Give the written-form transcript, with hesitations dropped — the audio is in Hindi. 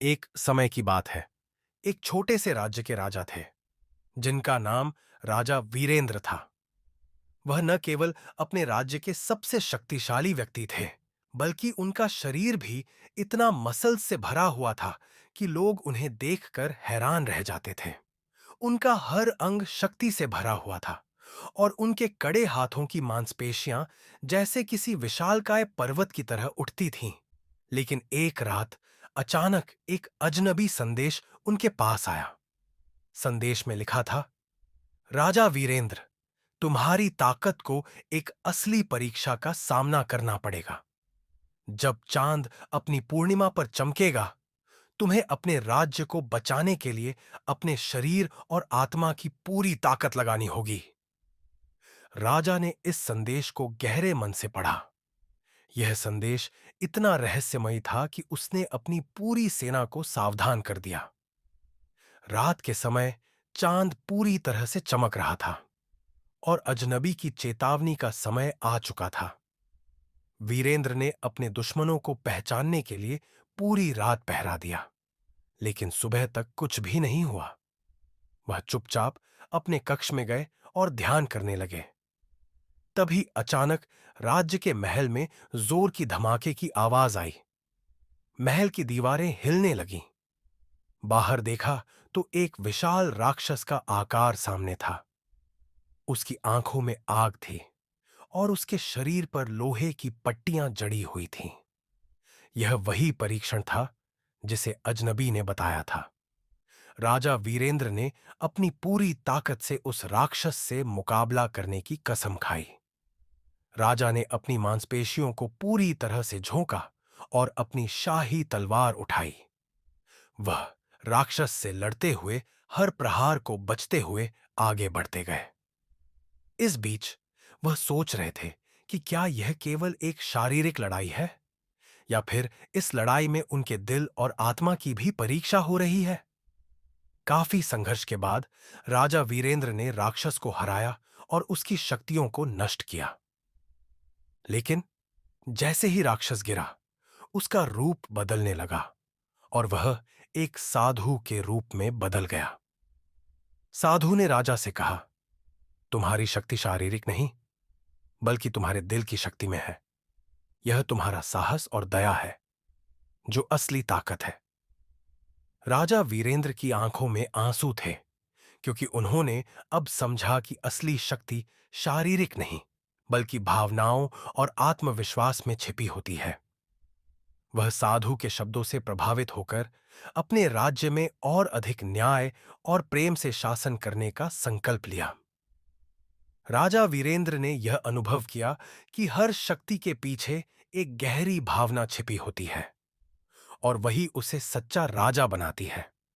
एक समय की बात है। एक छोटे से राज्य के राजा थे जिनका नाम राजा वीरेंद्र था। वह न केवल अपने राज्य के सबसे शक्तिशाली व्यक्ति थे, बल्कि उनका शरीर भी इतना मसल से भरा हुआ था कि लोग उन्हें देखकर हैरान रह जाते थे। उनका हर अंग शक्ति से भरा हुआ था और उनके कड़े हाथों की मांसपेशियां जैसे किसी विशालकाय पर्वत की तरह उठती थीं। लेकिन एक रात अचानक एक अजनबी संदेश उनके पास आया। संदेश में लिखा था, राजा वीरेंद्र, तुम्हारी ताकत को एक असली परीक्षा का सामना करना पड़ेगा। जब चांद अपनी पूर्णिमा पर चमकेगा, तुम्हें अपने राज्य को बचाने के लिए अपने शरीर और आत्मा की पूरी ताकत लगानी होगी। राजा ने इस संदेश को गहरे मन से पढ़ा। यह संदेश इतना रहस्यमयी था कि उसने अपनी पूरी सेना को सावधान कर दिया। रात के समय चांद पूरी तरह से चमक रहा था और अजनबी की चेतावनी का समय आ चुका था। वीरेंद्र ने अपने दुश्मनों को पहचानने के लिए पूरी रात पहरा दिया, लेकिन सुबह तक कुछ भी नहीं हुआ। वह चुपचाप अपने कक्ष में गए और ध्यान करने लगे। तभी अचानक राज्य के महल में जोर की धमाके की आवाज आई। महल की दीवारें हिलने लगीं। बाहर देखा तो एक विशाल राक्षस का आकार सामने था। उसकी आंखों में आग थी और उसके शरीर पर लोहे की पट्टियां जड़ी हुई थीं। यह वही परीक्षण था जिसे अजनबी ने बताया था। राजा वीरेंद्र ने अपनी पूरी ताकत से उस राक्षस से मुकाबला करने की कसम खाई। राजा ने अपनी मांसपेशियों को पूरी तरह से झोंका और अपनी शाही तलवार उठाई। वह राक्षस से लड़ते हुए हर प्रहार को बचते हुए आगे बढ़ते गए। इस बीच वह सोच रहे थे कि क्या यह केवल एक शारीरिक लड़ाई है या फिर इस लड़ाई में उनके दिल और आत्मा की भी परीक्षा हो रही है। काफी संघर्ष के बाद राजा वीरेंद्र ने राक्षस को हराया और उसकी शक्तियों को नष्ट किया। लेकिन जैसे ही राक्षस गिरा, उसका रूप बदलने लगा और वह एक साधु के रूप में बदल गया। साधु ने राजा से कहा, तुम्हारी शक्ति शारीरिक नहीं, बल्कि तुम्हारे दिल की शक्ति में है। यह तुम्हारा साहस और दया है जो असली ताकत है। राजा वीरेंद्र की आंखों में आंसू थे, क्योंकि उन्होंने अब समझा कि असली शक्ति शारीरिक नहीं, बल्कि भावनाओं और आत्मविश्वास में छिपी होती है। वह साधु के शब्दों से प्रभावित होकर अपने राज्य में और अधिक न्याय और प्रेम से शासन करने का संकल्प लिया। राजा वीरेंद्र ने यह अनुभव किया कि हर शक्ति के पीछे एक गहरी भावना छिपी होती है और वही उसे सच्चा राजा बनाती है।